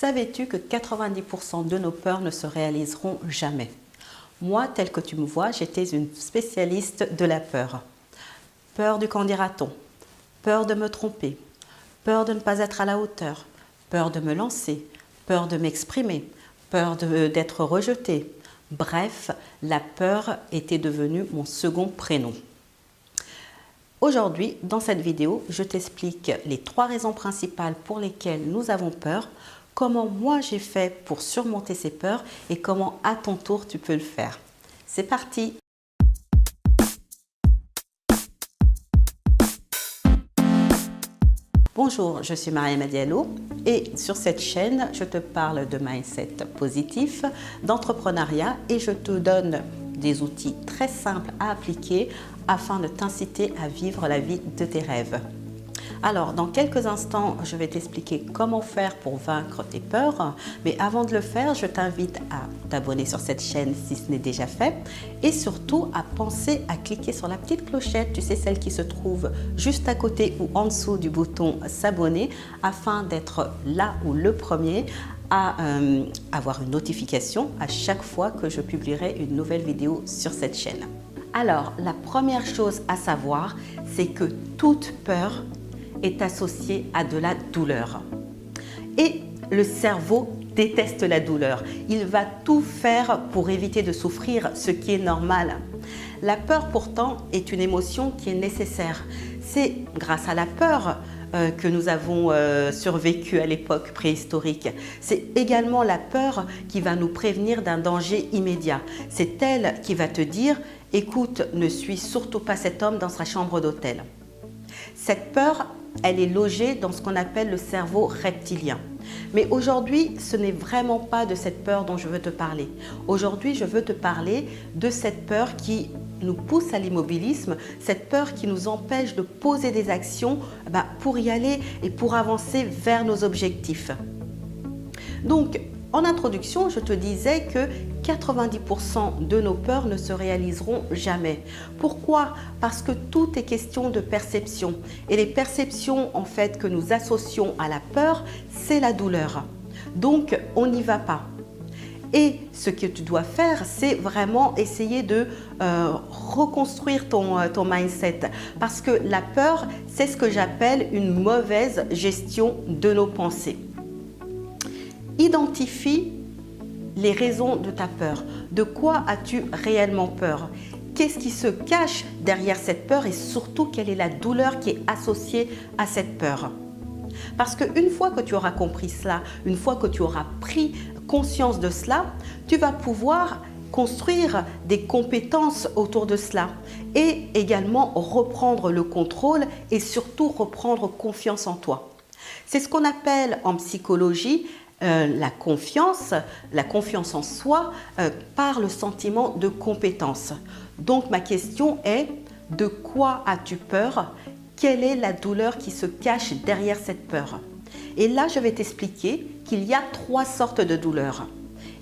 Savais-tu que 90% de nos peurs ne se réaliseront jamais? Moi, tel que tu me vois, j'étais une spécialiste de la peur. Peur du qu'en dira-t-on, peur de me tromper, peur de ne pas être à la hauteur, peur de me lancer, peur de m'exprimer, peur d'être rejetée. Bref, la peur était devenue mon second prénom. Aujourd'hui, dans cette vidéo, je t'explique les 3 raisons principales pour lesquelles nous avons peur, comment moi j'ai fait pour surmonter ces peurs et comment à ton tour tu peux le faire. C'est parti! Bonjour, je suis Mariama Diallo et sur cette chaîne, je te parle de mindset positif, d'entrepreneuriat et je te donne des outils très simples à appliquer afin de t'inciter à vivre la vie de tes rêves. Alors, dans quelques instants, je vais t'expliquer comment faire pour vaincre tes peurs. Mais avant de le faire, je t'invite à t'abonner sur cette chaîne si ce n'est déjà fait. Et surtout, à penser à cliquer sur la petite clochette, tu sais, celle qui se trouve juste à côté ou en dessous du bouton s'abonner, afin d'être là ou le premier à avoir une notification à chaque fois que je publierai une nouvelle vidéo sur cette chaîne. Alors, la première chose à savoir, c'est que toute peur est associée à de la douleur. Et le cerveau déteste la douleur. Il va tout faire pour éviter de souffrir, ce qui est normal. La peur, pourtant, est une émotion qui est nécessaire. C'est grâce à la peur que nous avons survécu à l'époque préhistorique. C'est également la peur qui va nous prévenir d'un danger immédiat. C'est elle qui va te dire « Écoute, ne suis surtout pas cet homme dans sa chambre d'hôtel ». Cette peur, elle est logée dans ce qu'on appelle le cerveau reptilien. Mais aujourd'hui, ce n'est vraiment pas de cette peur dont je veux te parler. Aujourd'hui, je veux te parler de cette peur qui nous pousse à l'immobilisme, cette peur qui nous empêche de poser des actions pour y aller et pour avancer vers nos objectifs. Donc, en introduction, je te disais que 90% de nos peurs ne se réaliseront jamais. Pourquoi? Parce que tout est question de perception. Et les perceptions en fait que nous associons à la peur, c'est la douleur. Donc, on n'y va pas. Et ce que tu dois faire, c'est vraiment essayer de reconstruire ton mindset. Parce que la peur, c'est ce que j'appelle une mauvaise gestion de nos pensées. Identifie les raisons de ta peur. De quoi as-tu réellement peur? Qu'est-ce qui se cache derrière cette peur et surtout quelle est la douleur qui est associée à cette peur? Parce qu'une fois que tu auras compris cela, une fois que tu auras pris conscience de cela, tu vas pouvoir construire des compétences autour de cela et également reprendre le contrôle et surtout reprendre confiance en toi. C'est ce qu'on appelle en psychologie la confiance en soi par le sentiment de compétence. Donc ma question est, de quoi as-tu peur? Quelle est la douleur qui se cache derrière cette peur? Et là, je vais t'expliquer qu'il y a 3 sortes de douleurs.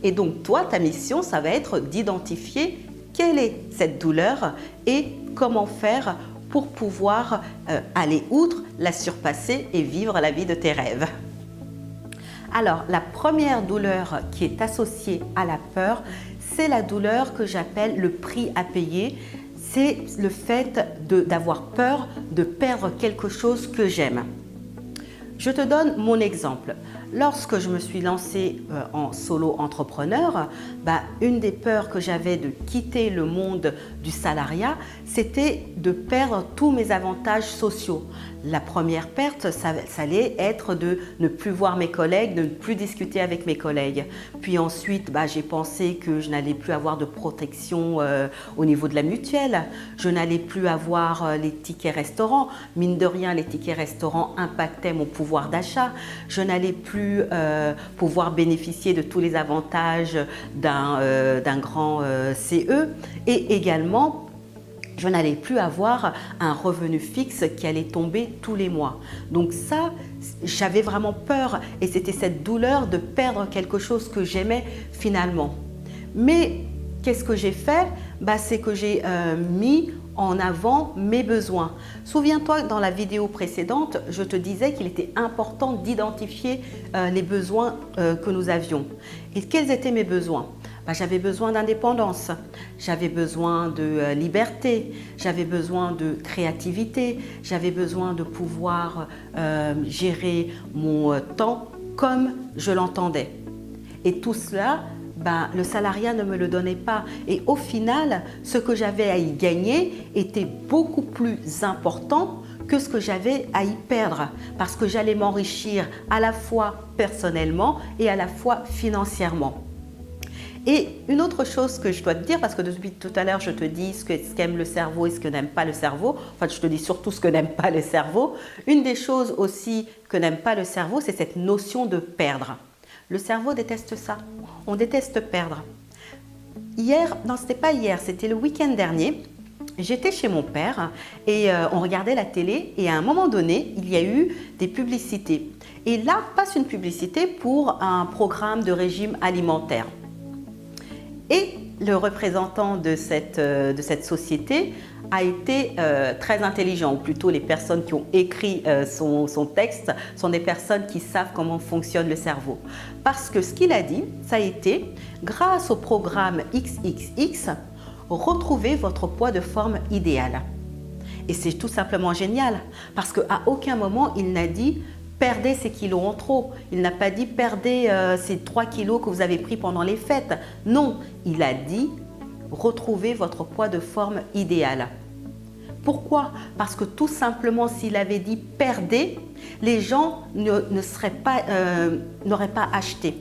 Et donc toi, ta mission, ça va être d'identifier quelle est cette douleur et comment faire pour pouvoir aller outre, la surpasser et vivre la vie de tes rêves. Alors, la première douleur qui est associée à la peur, c'est la douleur que j'appelle le prix à payer. C'est le fait d'avoir peur de perdre quelque chose que j'aime. Je te donne mon exemple. Lorsque je me suis lancée en solo entrepreneur, une des peurs que j'avais de quitter le monde du salariat, c'était de perdre tous mes avantages sociaux. La première perte, ça allait être de ne plus voir mes collègues, de ne plus discuter avec mes collègues. Puis ensuite, j'ai pensé que je n'allais plus avoir de protection au niveau de la mutuelle. Je n'allais plus avoir les tickets restaurants. Mine de rien, les tickets restaurants impactaient mon pouvoir d'achat. Je n'allais plus pouvoir bénéficier de tous les avantages d'un grand CE et également je n'allais plus avoir un revenu fixe qui allait tomber tous les mois. Donc ça, j'avais vraiment peur et c'était cette douleur de perdre quelque chose que j'aimais finalement. Mais qu'est-ce que j'ai fait? C'est que j'ai mis en avant mes besoins. Souviens-toi, dans la vidéo précédente, je te disais qu'il était important d'identifier les besoins que nous avions. Et quels étaient mes besoins? J'avais besoin d'indépendance, j'avais besoin de liberté, j'avais besoin de créativité, j'avais besoin de pouvoir gérer mon temps comme je l'entendais. Et tout cela, le salariat ne me le donnait pas. Et au final, ce que j'avais à y gagner était beaucoup plus important que ce que j'avais à y perdre, parce que j'allais m'enrichir à la fois personnellement et à la fois financièrement. Et une autre chose que je dois te dire, parce que depuis tout à l'heure, je te dis ce qu'aime le cerveau et ce que n'aime pas le cerveau. Enfin, je te dis surtout ce que n'aime pas le cerveau. Une des choses aussi que n'aime pas le cerveau, c'est cette notion de perdre. Le cerveau déteste ça. On déteste perdre. Hier, non, c'était pas hier, c'était le week-end dernier. J'étais chez mon père et on regardait la télé et à un moment donné, il y a eu des publicités. Et là, passe une publicité pour un programme de régime alimentaire. Et le représentant de cette société a été très intelligent, ou plutôt les personnes qui ont écrit son texte sont des personnes qui savent comment fonctionne le cerveau. Parce que ce qu'il a dit, ça a été, grâce au programme XXX, retrouvez votre poids de forme idéal. Et c'est tout simplement génial, parce qu'à aucun moment il n'a dit perdez ces kilos en trop. Il n'a pas dit perdez ces 3 kilos que vous avez pris pendant les fêtes. Non, il a dit retrouvez votre poids de forme idéal. Pourquoi? Parce que tout simplement s'il avait dit perdez, les gens n'auraient pas acheté.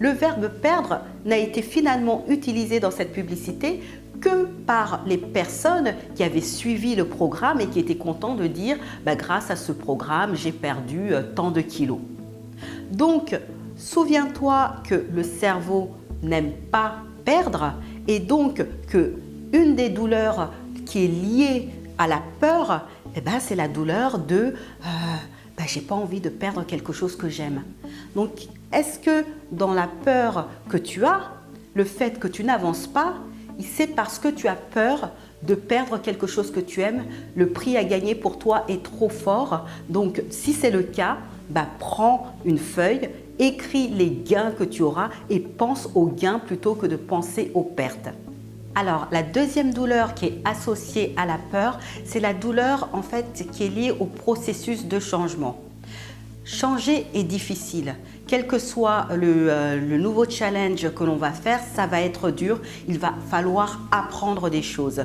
Le verbe perdre n'a été finalement utilisé dans cette publicité que par les personnes qui avaient suivi le programme et qui étaient contents de dire grâce à ce programme, j'ai perdu tant de kilos. Donc, souviens-toi que le cerveau n'aime pas perdre et donc qu'une des douleurs qui est liée à la peur, c'est la douleur de j'ai pas envie de perdre quelque chose que j'aime. Donc, est-ce que dans la peur que tu as, le fait que tu n'avances pas, c'est parce que tu as peur de perdre quelque chose que tu aimes, le prix à gagner pour toi est trop fort. Donc, si c'est le cas, prends une feuille, écris les gains que tu auras et pense aux gains plutôt que de penser aux pertes. Alors, la deuxième douleur qui est associée à la peur, c'est la douleur en fait qui est liée au processus de changement. Changer est difficile. Quel que soit le nouveau challenge que l'on va faire, ça va être dur. Il va falloir apprendre des choses.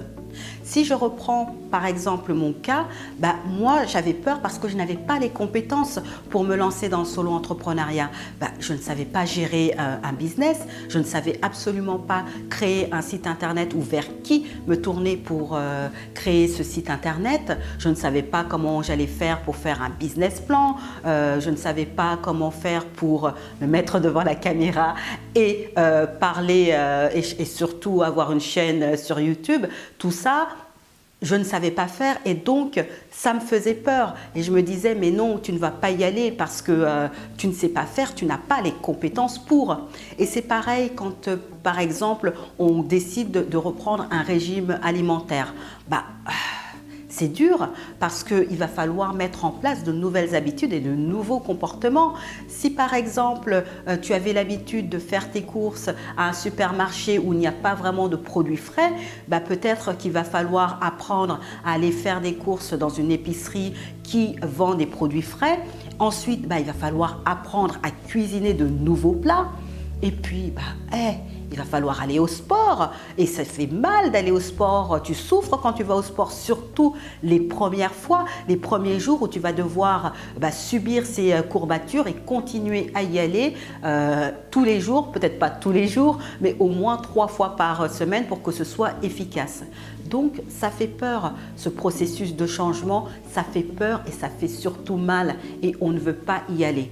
Si je reprends par exemple mon cas, moi j'avais peur parce que je n'avais pas les compétences pour me lancer dans le solo-entrepreneuriat. Je ne savais pas gérer un business, je ne savais absolument pas créer un site internet ou vers qui me tourner pour créer ce site internet. Je ne savais pas comment j'allais faire pour faire un business plan, je ne savais pas comment faire pour me mettre devant la caméra et parler et surtout avoir une chaîne sur YouTube. Tout ça, je ne savais pas faire et donc ça me faisait peur. Et je me disais, mais non, tu ne vas pas y aller parce que tu ne sais pas faire, tu n'as pas les compétences pour. Et c'est pareil quand, par exemple, on décide de reprendre un régime alimentaire. C'est dur parce qu'il va falloir mettre en place de nouvelles habitudes et de nouveaux comportements. Si par exemple, tu avais l'habitude de faire tes courses à un supermarché où il n'y a pas vraiment de produits frais, peut-être qu'il va falloir apprendre à aller faire des courses dans une épicerie qui vend des produits frais. Ensuite, il va falloir apprendre à cuisiner de nouveaux plats. Et puis, il va falloir aller au sport et ça fait mal d'aller au sport. Tu souffres quand tu vas au sport, surtout les premières fois, les premiers jours où tu vas devoir subir ces courbatures et continuer à y aller tous les jours, peut-être pas tous les jours, mais au moins 3 fois par semaine pour que ce soit efficace. Donc, ça fait peur, ce processus de changement, ça fait peur et ça fait surtout mal et on ne veut pas y aller.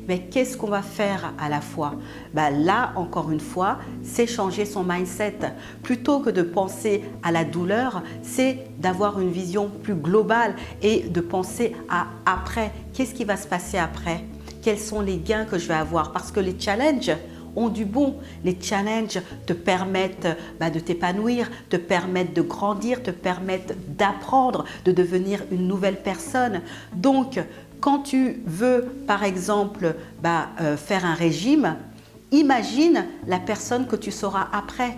Mais qu'est-ce qu'on va faire à la fois? Là, encore une fois, c'est changer son mindset. Plutôt que de penser à la douleur, c'est d'avoir une vision plus globale et de penser à après. Qu'est-ce qui va se passer après? Quels sont les gains que je vais avoir? Parce que les challenges, ont du bon. Les challenges te permettent de t'épanouir, te permettent de grandir, te permettent d'apprendre, de devenir une nouvelle personne. Donc, quand tu veux, par exemple, faire un régime, imagine la personne que tu seras après.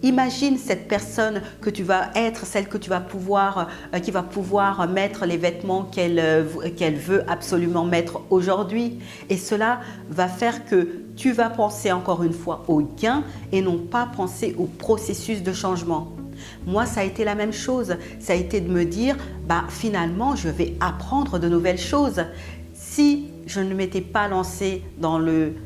Imagine cette personne que tu vas être, celle que tu vas pouvoir, qui va pouvoir mettre les vêtements qu'elle veut absolument mettre aujourd'hui. Et cela va faire que tu vas penser encore une fois au gain et non pas penser au processus de changement. Moi, ça a été la même chose. Ça a été de me dire, finalement, je vais apprendre de nouvelles choses. Si je ne m'étais pas lancée dans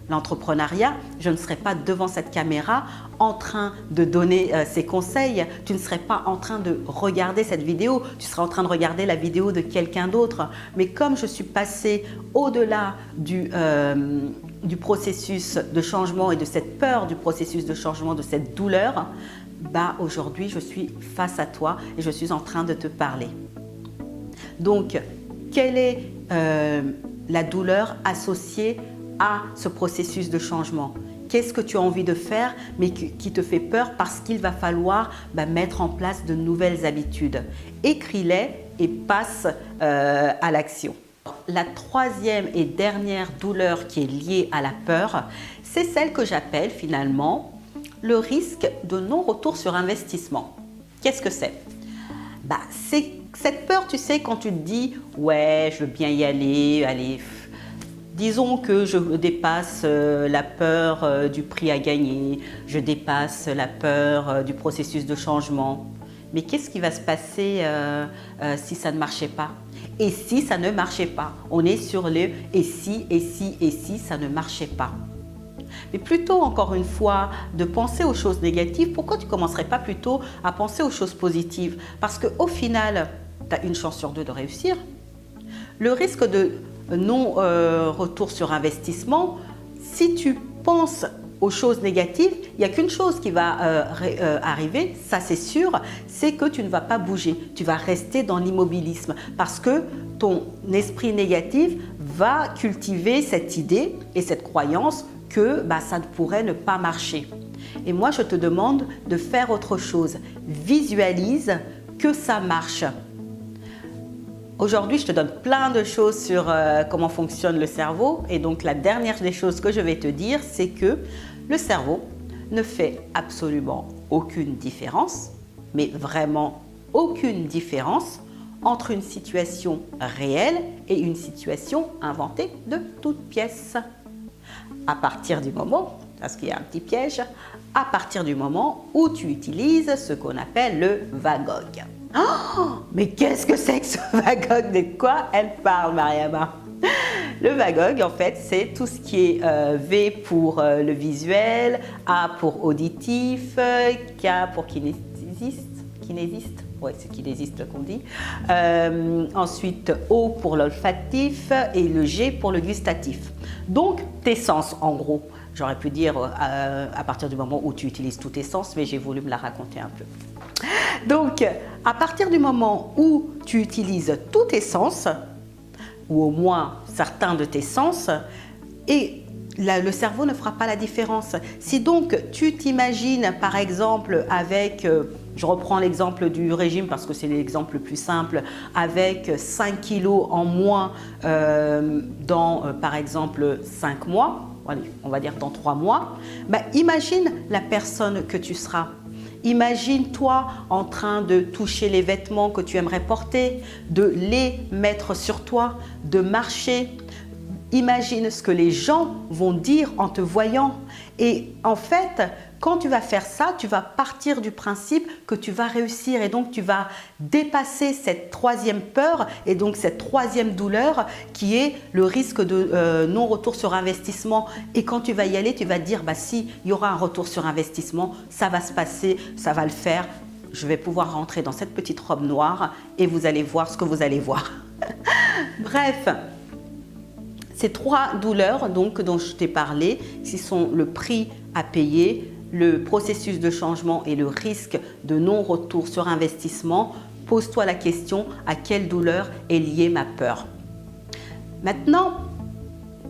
l'entrepreneuriat, je ne serais pas devant cette caméra en train de donner ces conseils. Tu ne serais pas en train de regarder cette vidéo, tu serais en train de regarder la vidéo de quelqu'un d'autre. Mais comme je suis passée au-delà du processus de changement et de cette peur du processus de changement, de cette douleur, aujourd'hui, je suis face à toi et je suis en train de te parler. Donc, quelle est la douleur associée à ce processus de changement? Qu'est-ce que tu as envie de faire mais qui te fait peur parce qu'il va falloir mettre en place de nouvelles habitudes? Écris-les et passe à l'action. La troisième et dernière douleur qui est liée à la peur, c'est celle que j'appelle finalement le risque de non-retour sur investissement. Qu'est-ce que c'est? C'est cette peur, tu sais, quand tu te dis « ouais, je veux bien y aller, allez, disons que je dépasse la peur du prix à gagner, je dépasse la peur du processus de changement. Mais qu'est-ce qui va se passer si ça ne marchait pas? Et si ça ne marchait pas? On est sur le « et si ça ne marchait pas ?» Mais plutôt, encore une fois, de penser aux choses négatives, pourquoi tu ne commencerais pas plutôt à penser aux choses positives? Parce qu'au final, tu as une chance sur deux de réussir. Le risque de non-retour sur investissement, si tu penses aux choses négatives, il n'y a qu'une chose qui va arriver, ça c'est sûr, c'est que tu ne vas pas bouger. Tu vas rester dans l'immobilisme parce que ton esprit négatif va cultiver cette idée et cette croyance que ça ne pourrait ne pas marcher. Et moi, je te demande de faire autre chose. Visualise que ça marche. Aujourd'hui, je te donne plein de choses sur comment fonctionne le cerveau. Et donc, la dernière des choses que je vais te dire, c'est que le cerveau ne fait absolument aucune différence, mais vraiment aucune différence entre une situation réelle et une situation inventée de toutes pièces. À partir du moment, parce qu'il y a un petit piège, à partir du moment où tu utilises ce qu'on appelle le Van-Gogh. Oh, mais qu'est-ce que c'est que ce Van-Gogh? De quoi elle parle, Mariama? Le Van-Gogh, en fait, c'est tout ce qui est V pour le visuel, A pour auditif, K pour kinésiste, ouais, c'est kinésiste qu'on dit. Ensuite, O pour l'olfactif et le G pour le gustatif. Donc, tes sens, en gros. J'aurais pu dire à partir du moment où tu utilises tous tes sens, mais j'ai voulu me la raconter un peu. Donc, à partir du moment où tu utilises tous tes sens, ou au moins certains de tes sens, et le cerveau ne fera pas la différence. Si donc tu t'imagines par exemple avec, je reprends l'exemple du régime parce que c'est l'exemple le plus simple, avec 5 kilos en moins dans par exemple 5 mois, allez, on va dire dans 3 mois, imagine la personne que tu seras. Imagine-toi en train de toucher les vêtements que tu aimerais porter, de les mettre sur toi, de marcher. Imagine ce que les gens vont dire en te voyant. Et en fait, quand tu vas faire ça, tu vas partir du principe que tu vas réussir et donc tu vas dépasser cette troisième peur et donc cette troisième douleur qui est le risque de non-retour sur investissement. Et quand tu vas y aller, tu vas te dire si il y aura un retour sur investissement, ça va se passer, ça va le faire. Je vais pouvoir rentrer dans cette petite robe noire et vous allez voir ce que vous allez voir. Bref. Ces trois douleurs donc, dont je t'ai parlé, qui sont le prix à payer, le processus de changement et le risque de non-retour sur investissement, pose-toi la question à quelle douleur est liée ma peur. Maintenant,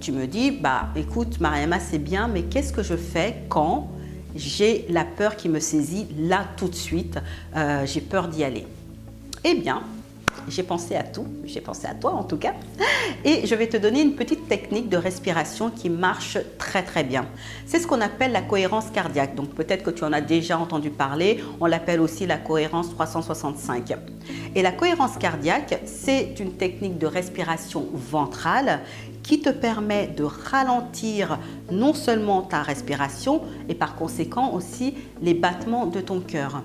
tu me dis, bah écoute Mariama, c'est bien, mais qu'est-ce que je fais quand j'ai la peur qui me saisit là tout de suite, j'ai peur d'y aller? Eh bien, j'ai pensé à tout, j'ai pensé à toi en tout cas, et je vais te donner une petite technique de respiration qui marche très très bien. C'est ce qu'on appelle la cohérence cardiaque, donc peut-être que tu en as déjà entendu parler, on l'appelle aussi la cohérence 365. Et la cohérence cardiaque, c'est une technique de respiration ventrale qui te permet de ralentir non seulement ta respiration et par conséquent aussi les battements de ton cœur.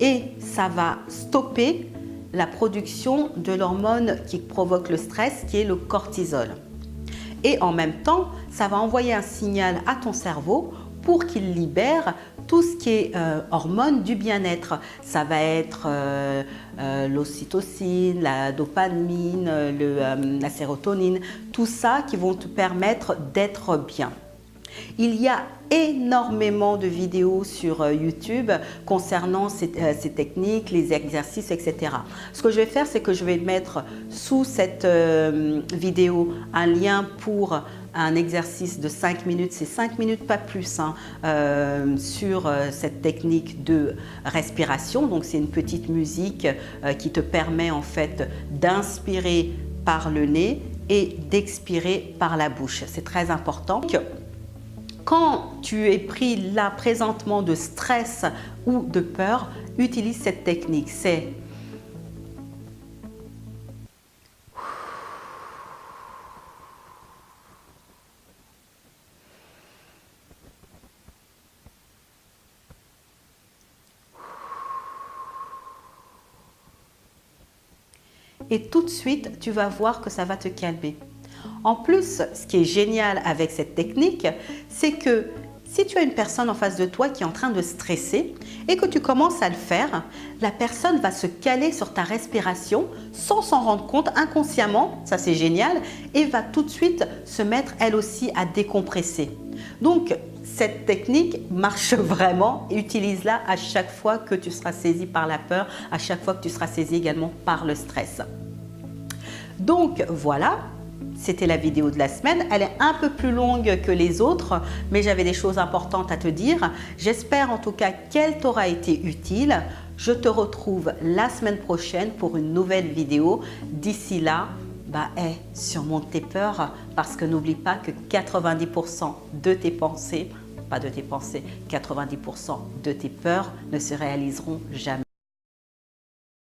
Et ça va stopper la production de l'hormone qui provoque le stress, qui est le cortisol. Et en même temps, ça va envoyer un signal à ton cerveau pour qu'il libère tout ce qui est hormones du bien-être. Ça va être l'ocytocine, la dopamine, la sérotonine, tout ça qui vont te permettre d'être bien. Il y a énormément de vidéos sur YouTube concernant ces techniques, les exercices, etc. Ce que je vais faire, c'est que je vais mettre sous cette vidéo un lien pour un exercice de 5 minutes, c'est 5 minutes pas plus, hein, sur cette technique de respiration. Donc c'est une petite musique qui te permet en fait d'inspirer par le nez et d'expirer par la bouche. C'est très important. Quand tu es pris là présentement de stress ou de peur, utilise cette technique. C'est et tout de suite, tu vas voir que ça va te calmer. En plus, ce qui est génial avec cette technique, c'est que si tu as une personne en face de toi qui est en train de stresser et que tu commences à le faire, la personne va se caler sur ta respiration sans s'en rendre compte inconsciemment, ça c'est génial, et va tout de suite se mettre elle aussi à décompresser. Donc, cette technique marche vraiment, utilise-la à chaque fois que tu seras saisi par la peur, à chaque fois que tu seras saisi également par le stress. Donc voilà, c'était la vidéo de la semaine. Elle est un peu plus longue que les autres, mais j'avais des choses importantes à te dire. J'espère en tout cas qu'elle t'aura été utile. Je te retrouve la semaine prochaine pour une nouvelle vidéo. D'ici là, surmonte tes peurs parce que n'oublie pas que 90% de tes pensées, pas de tes pensées, 90% de tes peurs ne se réaliseront jamais.